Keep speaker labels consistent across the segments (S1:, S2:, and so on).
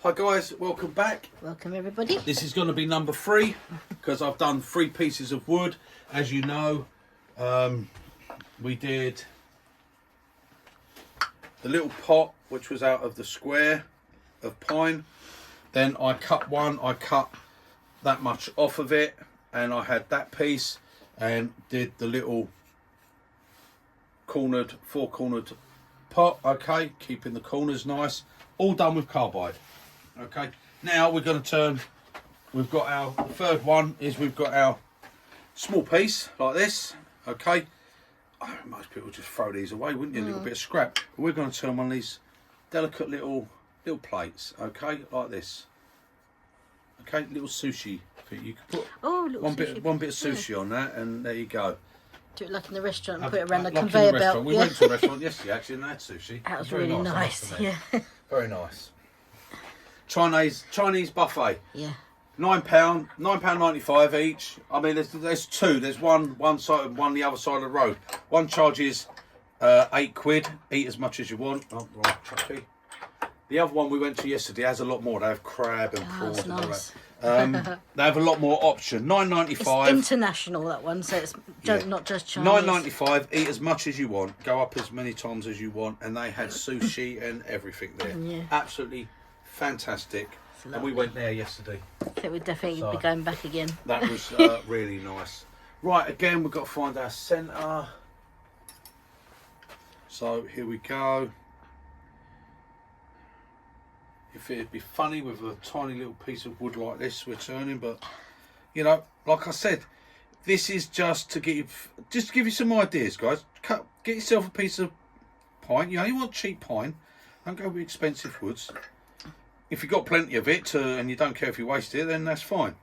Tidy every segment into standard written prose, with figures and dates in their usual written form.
S1: Hi guys, welcome back.
S2: Welcome everybody.
S1: This is going to be number 3 because I've done 3 pieces of wood. As you know, we did the little pot which was out of the square of pine. Then I cut that much off of it, and I had that piece and did the little four-cornered pot, okay, keeping the corners nice, all done with carbide. Okay, now we're going to turn, we've got our, the third one is we've got our small piece like this, okay. Oh, most people just throw these away, wouldn't you? A little bit of scrap. But we're going to turn one of these delicate little plates, okay, like this. Okay, little sushi. You can put one bit of sushi on that, and there you go.
S2: Do it like in the restaurant and put it around the conveyor
S1: in the
S2: belt.
S1: We went to a restaurant yesterday actually and they had sushi.
S2: That was really nice. Yeah.
S1: Very nice. Chinese buffet.
S2: Yeah.
S1: £9.95 each. I mean, there's two. There's one side and one the other side of the road. One charges £8. Eat as much as you want. Oh, right, chucky. The other one we went to yesterday has a lot more. They have crab and prawns and all that. They have a lot more option. £9.95.
S2: It's international, that one, so it's not just Chinese.
S1: £9.95. Eat as much as you want. Go up as many times as you want. And they had sushi and everything there. Yeah. Absolutely fantastic. And we went there yesterday.
S2: I think we'd definitely be going back again.
S1: That was really nice. Right, again, we've got to find our centre. So here we go. If it'd be funny with a tiny little piece of wood like this we're turning, but you know, like I said, this is just to give you some ideas, guys. Get yourself a piece of pine. You know, you want cheap pine. Don't go with expensive woods. If you've got plenty of it and you don't care if you waste it, then that's fine.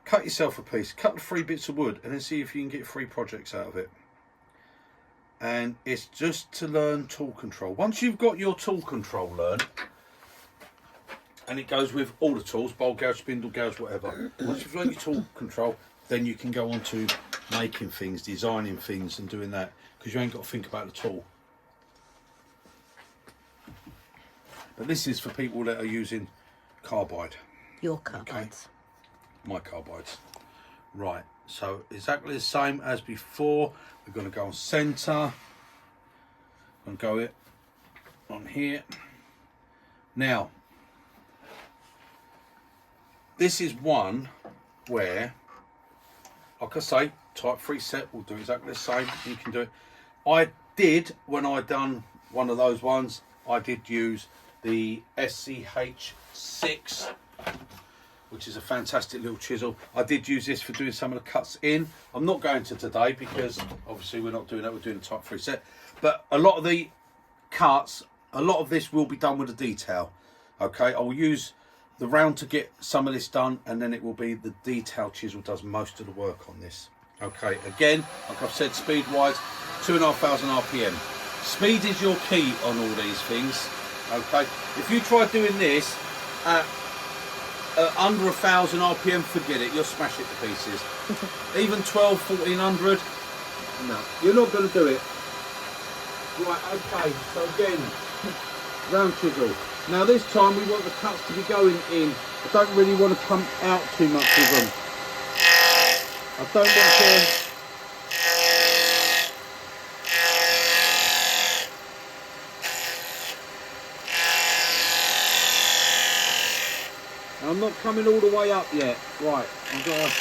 S1: Cut yourself a piece, cut the 3 bits of wood, and then see if you can get 3 projects out of it. And it's just to learn tool control. Once you've got your tool control learned, and it goes with all the tools, bowl gouge, spindle gouge, whatever. Once you've learned your tool control, then you can go on to making things, designing things and doing that, because you ain't got to think about the tool. But this is for people that are using carbide.
S2: Your carbides.
S1: Okay. My carbides. Right, so exactly the same as before. We're going to go on centre. And go it on here. Now, this is one where, like I say, type 3 set will do exactly the same. You can do it. I did, when I done one of those ones, I did use the SCH6, which is a fantastic little chisel. I did use this for doing some of the cuts in. I'm not going to today because obviously we're not doing that, we're doing the type 3 set. But a lot of the cuts, a lot of this will be done with a detail. Okay, I will use the round to get some of this done, and then it will be the detail chisel does most of the work on this. Okay, again, like I've said, speed wise, 2,500 RPM. Speed is your key on all these things. Okay, if you try doing this at under 1,000 RPM, forget it, you'll smash it to pieces. Even 1,200, 1,400, no, you're not going to do it. Right, okay, so again, round chisel. Now this time we want the cuts to be going in. I don't really want to pump out too much of them. I don't want to... I'm not coming all the way up yet. Right, I've got to...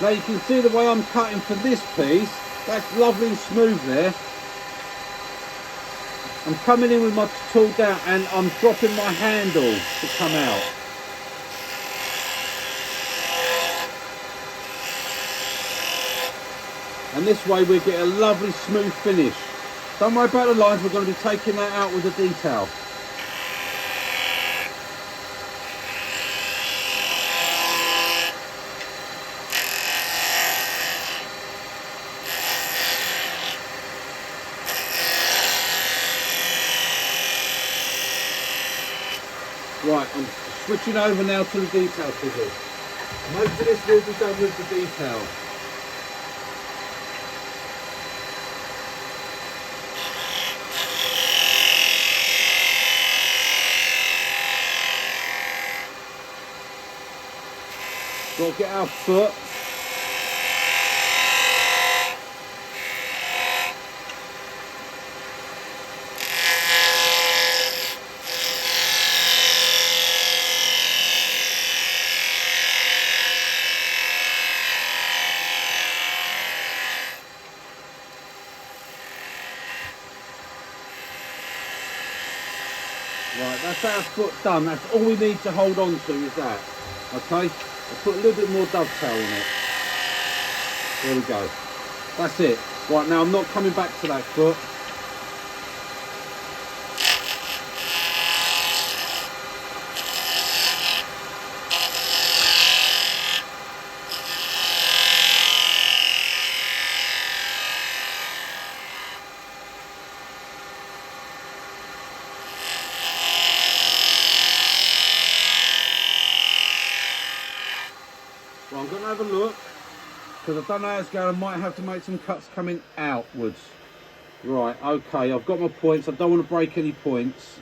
S1: Now you can see the way I'm cutting for this piece, that's lovely and smooth there. I'm coming in with my tool down and I'm dropping my handle to come out. And this way we get a lovely smooth finish. Don't worry about the lines, we're going to be taking that out with a detail. Right, I'm Switching over now to the detail scissors. Most of this will be done with the detail. Got to get our foot. Right, that's our foot done. That's all we need to hold on to is that. Okay? I'll put a little bit more dovetail on it. There we go. That's it. Right, now I'm not coming back to that foot. Well, I'm going to have a look, because I don't know how it's going. I might have to make some cuts coming outwards. Right, okay, I've got my points. I don't want to break any points.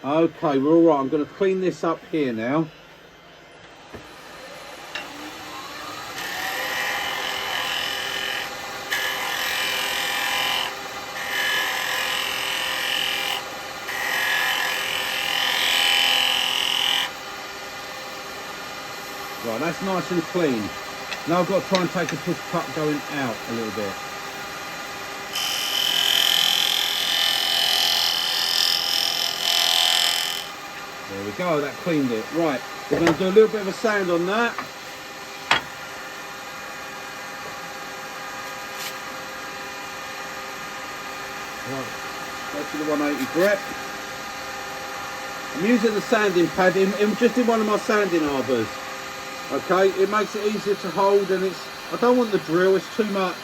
S1: Okay, we're all right. I'm going to clean this up here now. Right, that's nice and clean. Now I've got to try and take a push cut going out a little bit. There we go, that cleaned it. Right, we're going to do a little bit of a sand on that. Right, go to the 180 grip. I'm using the sanding pad just in one of my sanding arbors. Okay, it makes it easier to hold, and I don't want the drill, it's too much.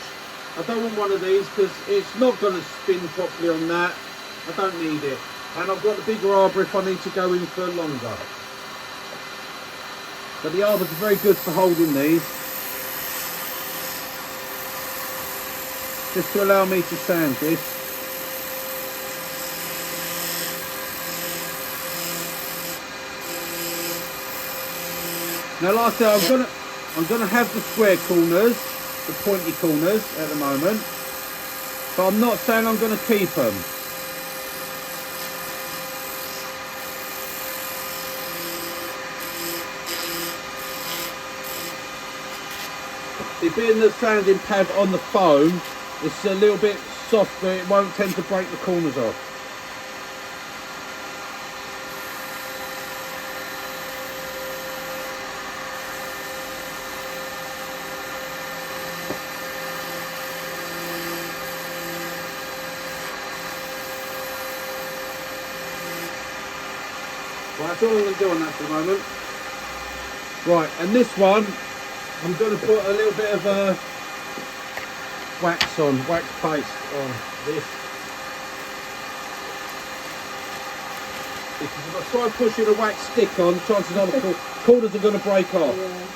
S1: I don't want one of these because it's not going to spin properly on that. I don't need it. And I've got the bigger arbor if I need to go in for longer. But the arbors are very good for holding these. Just to allow me to sand this. Now, like I said, I'm gonna have the square corners, the pointy corners at the moment, but I'm not saying I'm gonna keep them. It being the sanding pad on the foam, it's a little bit softer. It won't tend to break the corners off. Right, that's all I'm going to do on that for the moment. Right, and this one, I'm going to put a little bit of wax paste on this. Because if I try pushing a wax stick on, chances are the corners are going to break off. Yeah.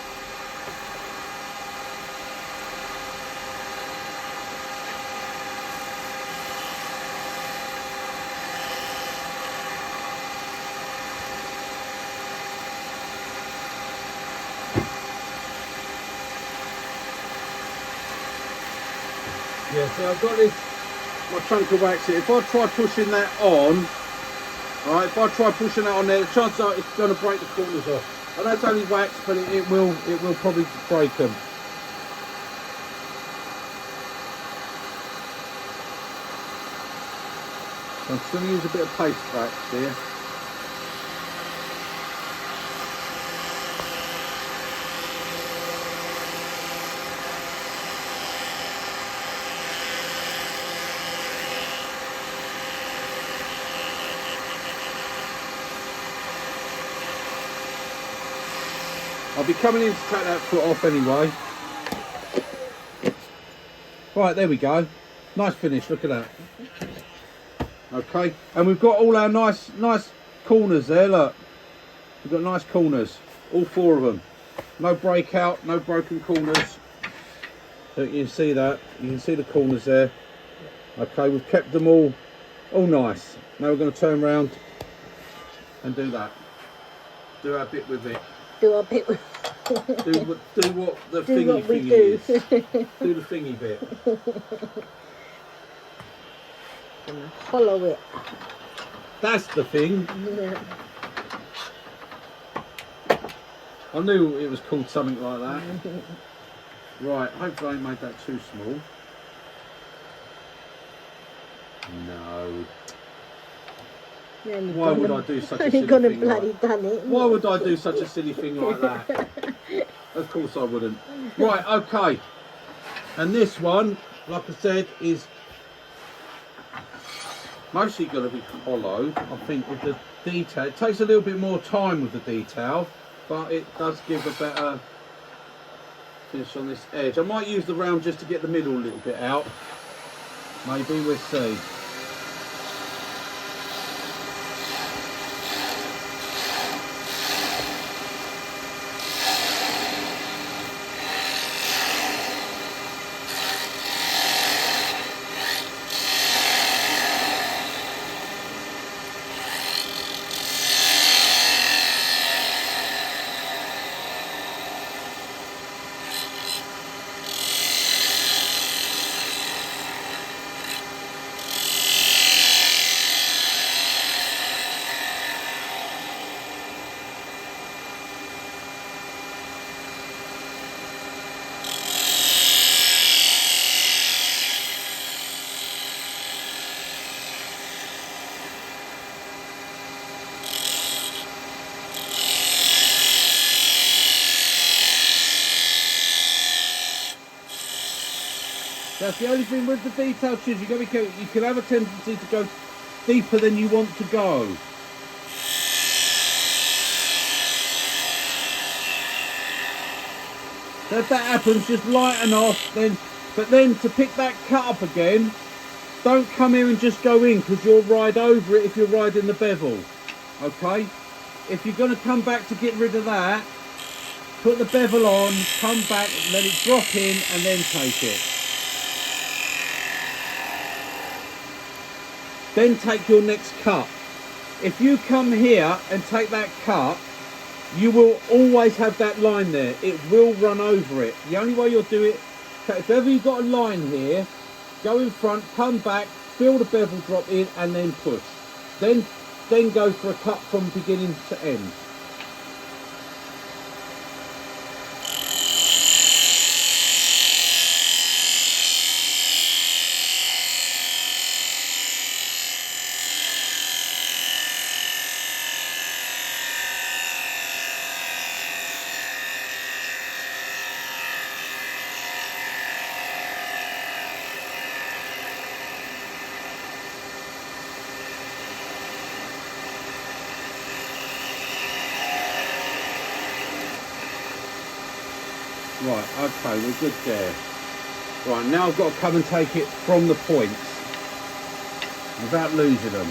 S1: Yeah, so I've got this, my chunk of wax here. If I try pushing that on, alright, if I try pushing that on there, the chances are it's going to break the corners off. And that's only wax, but it will probably break them. So I'm just going to use a bit of paste wax here. I'll be coming in to take that foot off anyway. Right, there we go. Nice finish, look at that. Okay, and we've got all our nice corners there, look. We've got nice corners, all 4 of them. No breakout, no broken corners. So you can see that. You can see the corners there. Okay, we've kept them all nice. Now we're going to turn around and do that. Do our bit with it.
S2: Do our bit with
S1: do what the
S2: do
S1: thingy
S2: what we
S1: thingy
S2: do.
S1: is. Do the thingy bit.
S2: Follow it.
S1: That's the thing.
S2: Yeah.
S1: I knew it was called something like that. Right, hopefully I ain't made that too small. No. Why would I do such a silly
S2: Gonna
S1: thing
S2: bloody
S1: like
S2: done it.
S1: Why would I do such a silly thing like that? Of course I wouldn't. Right, okay. And this one, like I said, is mostly going to be hollow. I think with the detail, it takes a little bit more time with the detail, but it does give a better finish on this edge. I might use the round just to get the middle a little bit out. Maybe, we'll see. That's the only thing with the detail chisel. You got to be careful. You can have a tendency to go deeper than you want to go. So if that happens, just lighten off. But then to pick that cut up again, don't come here and just go in, because you'll ride over it if you're riding the bevel. Okay? If you're going to come back to get rid of that, put the bevel on, come back, let it drop in, and then take it. Then take your next cut. If you come here and take that cut, you will always have that line there. It will run over it. The only way you'll do it, if ever you've got a line here, go in front, come back, feel the bevel drop in, and then push. Then go for a cut from beginning to end. Right, okay, we're good there. Right, now I've got to come and take it from the points without losing them.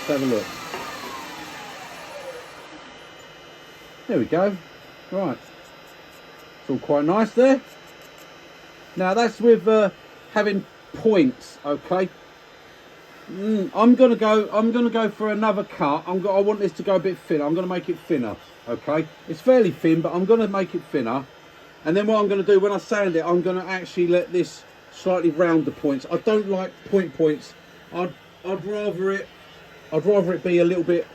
S1: Let's have a look. There we go. Right, it's all quite nice there. Now that's with having points. Okay. I'm gonna go for another cut. I want this to go a bit thinner. I'm gonna make it thinner. Okay. It's fairly thin, but I'm gonna make it thinner. And then what I'm gonna do when I sand it, I'm gonna actually let this slightly round the points. I don't like points. I'd rather it be a little bit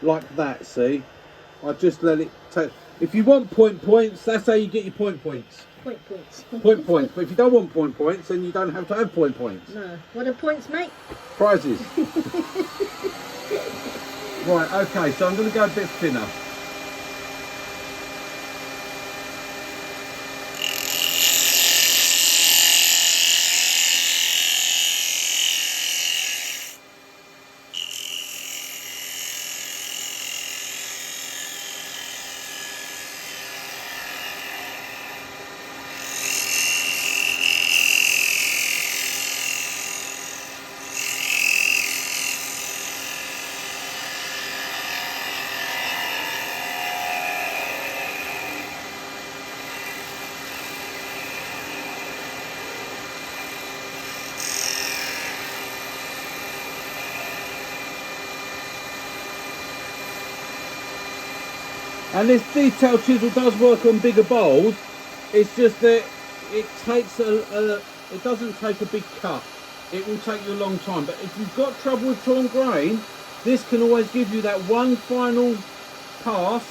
S1: like that, see? I just let it take. If you want points, that's how you get your points.
S2: Point points.
S1: Points. But if you don't want points, then you don't have to have points.
S2: No. What are points, mate?
S1: Prizes. Right, okay, so I'm going to go a bit thinner. And this detail chisel does work on bigger bowls. It's just that it takes it doesn't take a big cut. It will take you a long time. But if you've got trouble with torn grain, this can always give you that one final pass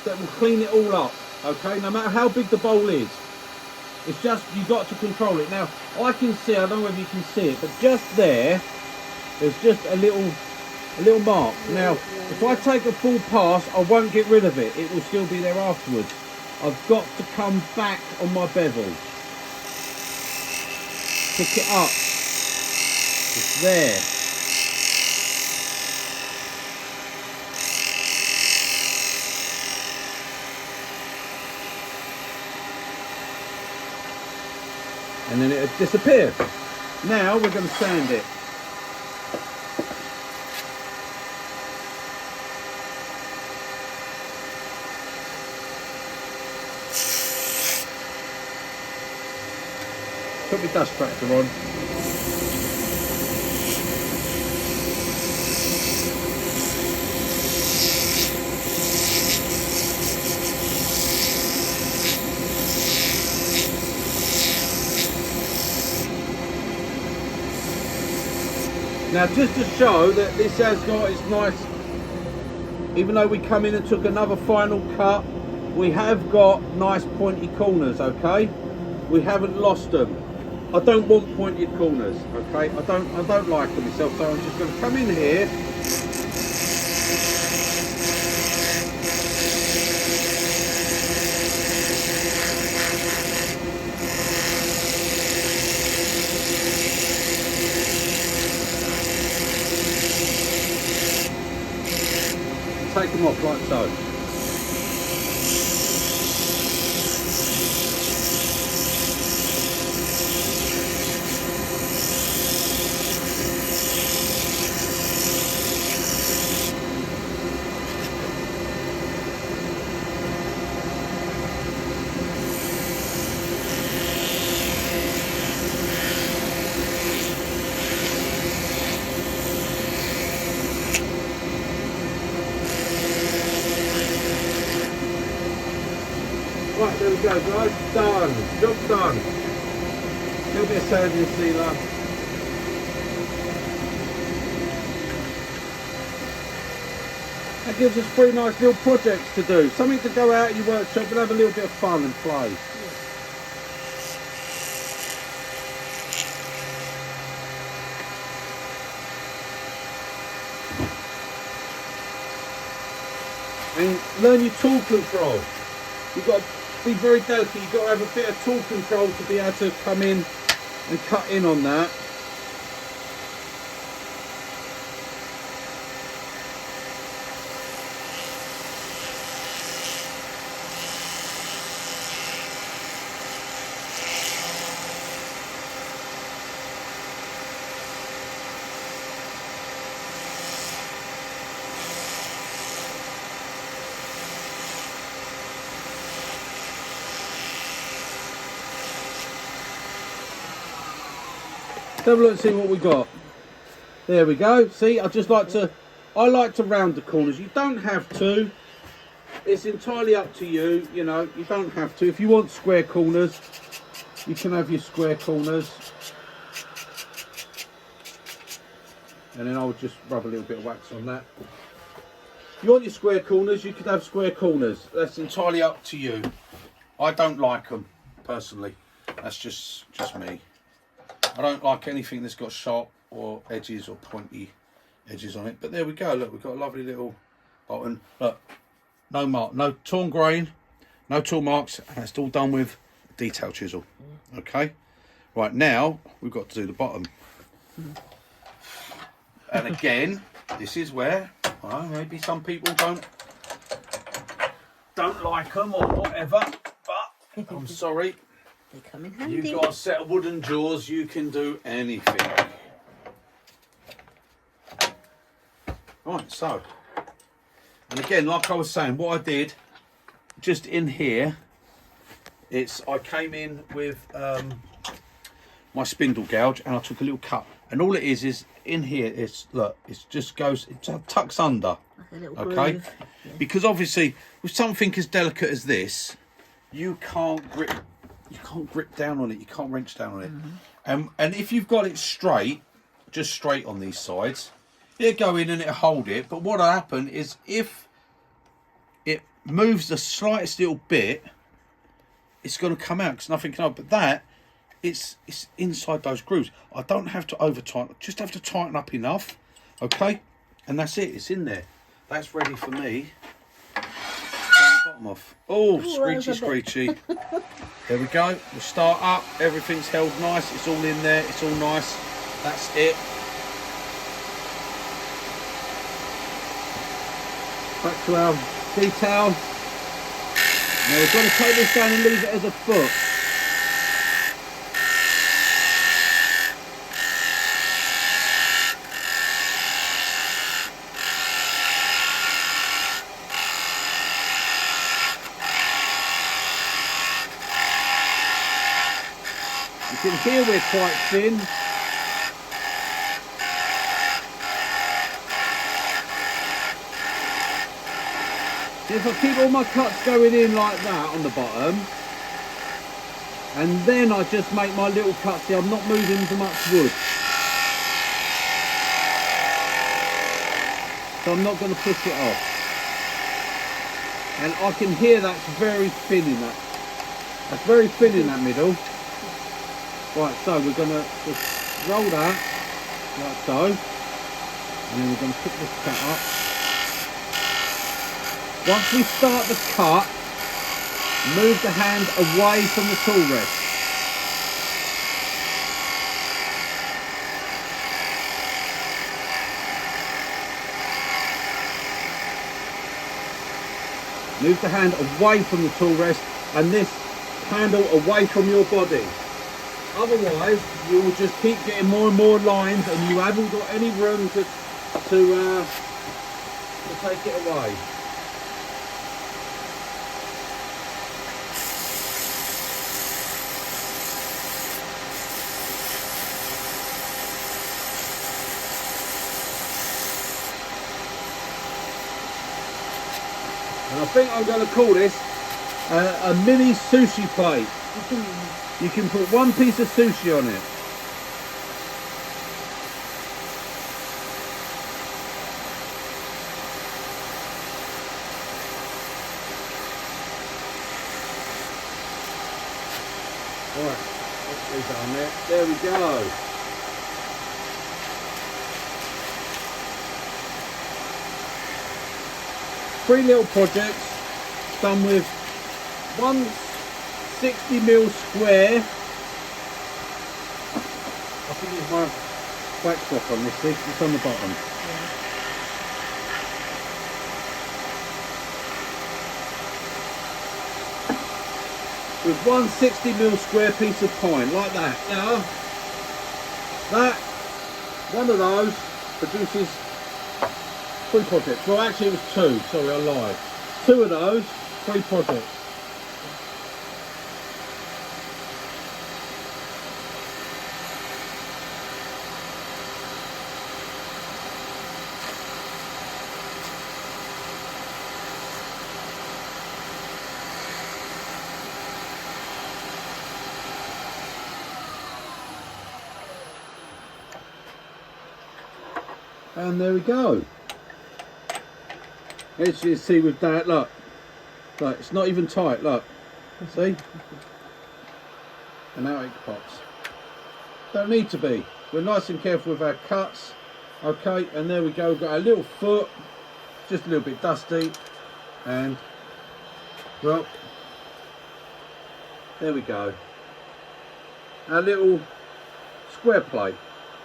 S1: that will clean it all up. Okay, no matter how big the bowl is. It's just, you've got to control it. Now, I can see, I don't know whether you can see it, but just there's just a little mark. Now, if I take a full pass, I won't get rid of it. It will still be there afterwards. I've got to come back on my bevel. Pick it up. It's there. And then it disappears. Now we're going to sand it. Put my dust tractor on. Now, just to show that this has got its nice, even though we come in and took another final cut, we have got nice pointy corners, okay? We haven't lost them. I don't want pointed corners, okay? I don't like them myself, so I'm just going to come in here. Take them off like so. Right, there we go guys, done, job done. A little bit of sanding sealer. That gives us 3 nice little projects to do. Something to go out in your workshop and have a little bit of fun and play. And learn your tool control. You've got to be very delicate, you've got to have a bit of tool control to be able to come in and cut in on that. Let's have a look and see what we got. There we go. See, I like to round the corners. You don't have to. It's entirely up to you. You know, you don't have to. If you want square corners, you can have your square corners. And then I'll just rub a little bit of wax on that. If you want your square corners, you could have square corners. That's entirely up to you. I don't like them, personally. That's just me. I don't like anything that's got sharp or edges or pointy edges on it. But there we go. Look, we've got a lovely little button. Look, no mark, no torn grain, no tool marks, and it's all done with a detail chisel. Okay. Right, now we've got to do the bottom. And again, this is where maybe some people don't like them or whatever, but I'm sorry.
S2: They come in handy.
S1: You've got a set of wooden jaws, you can do anything. Right, so, and again, like I was saying, what I did, just in here, I came in with my spindle gouge and I took a little cut. And all it is in here, look, it just goes, it tucks under,
S2: Like a little
S1: okay?
S2: groove. Yeah.
S1: Because obviously, with something as delicate as this, you can't grip down on it, you can't wrench down on it. And if you've got it straight, just straight on these sides, it'll go in and it'll hold it. But what'll happen is if it moves the slightest little bit, it's going to come out because nothing can hold. But that, it's inside those grooves. I don't have to over tighten, just have to tighten up enough, okay? And that's it, it's in there. That's ready for me. Turn the bottom off. Oh, screechy, screechy. There we go. We'll start up. Everything's held nice. It's all in there. It's all nice. That's it. Back to our detail. Now we've got to take this down and leave it as a foot. You can hear we're quite thin. If I keep all my cuts going in like that on the bottom, and then I just make my little cuts here, I'm not moving too much wood. So I'm not going to push it off. And I can hear that's very thin in that. That's very thin in that middle. Right, so we're going to just roll that, like so. And then we're going to pick this cut up. Once we start the cut, move the hand away from the tool rest. Move the hand away from the tool rest and this handle away from your body. Otherwise, you will just keep getting more and more lines and you haven't got any room to take it away. And I think I'm going to call this a mini sushi plate. You can put one piece of sushi on it. Right, put these on there. There we go. Three little projects done with 160mm square. I think there's my wax block on this, it's on the bottom. With 160mm square piece of pine, like that. Now, one of those produces 3 projects. Well, actually it was 2, sorry, I lied. 2 of those, 3 projects. And there we go. As you see with that, look, it's not even tight, look, see? And now it pops. Don't need to be. We're nice and careful with our cuts. Okay, and there we go. We've got our little foot, just a little bit dusty, and well, there we go. Our little square plate.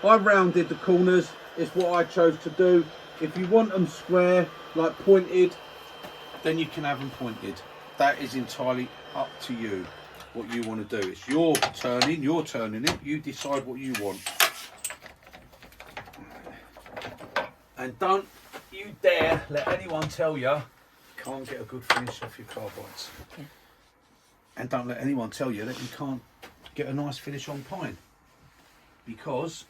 S1: I rounded the corners. It's what I chose to do. If you want them square, like pointed, then you can have them pointed. That is entirely up to you, what you want to do. It's your turning, you're turning it. You decide what you want. And don't you dare let anyone tell you can't get a good finish off your carbides.
S2: Okay.
S1: And don't let anyone tell you that you can't get a nice finish on pine. Because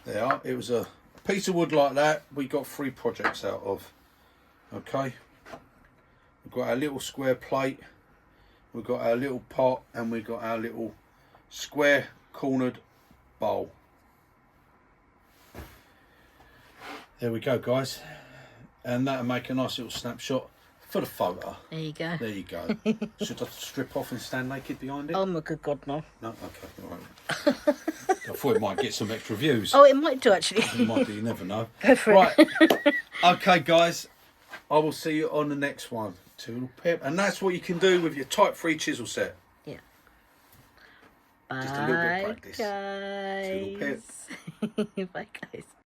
S1: there are, it was a piece of wood like that we got 3 projects out of. Okay, we've got our little square plate, we've got our little pot, and we've got our little square cornered bowl. There we go, guys, and that'll make a nice little snapshot for the photo.
S2: There you go.
S1: There you go. Should I strip off and stand naked behind it?
S2: Oh my good God, no.
S1: No? Okay, all right. I thought it might get some extra views.
S2: Oh, it might do actually.
S1: It might do, you never know.
S2: Go for
S1: right.
S2: it.
S1: Okay, guys, I will see you on the next one. Tool pip. And that's what you can do with your Type 3 chisel set.
S2: Yeah.
S1: Just a little bit of practice.
S2: Guys.
S1: Tool pip.
S2: Bye, guys.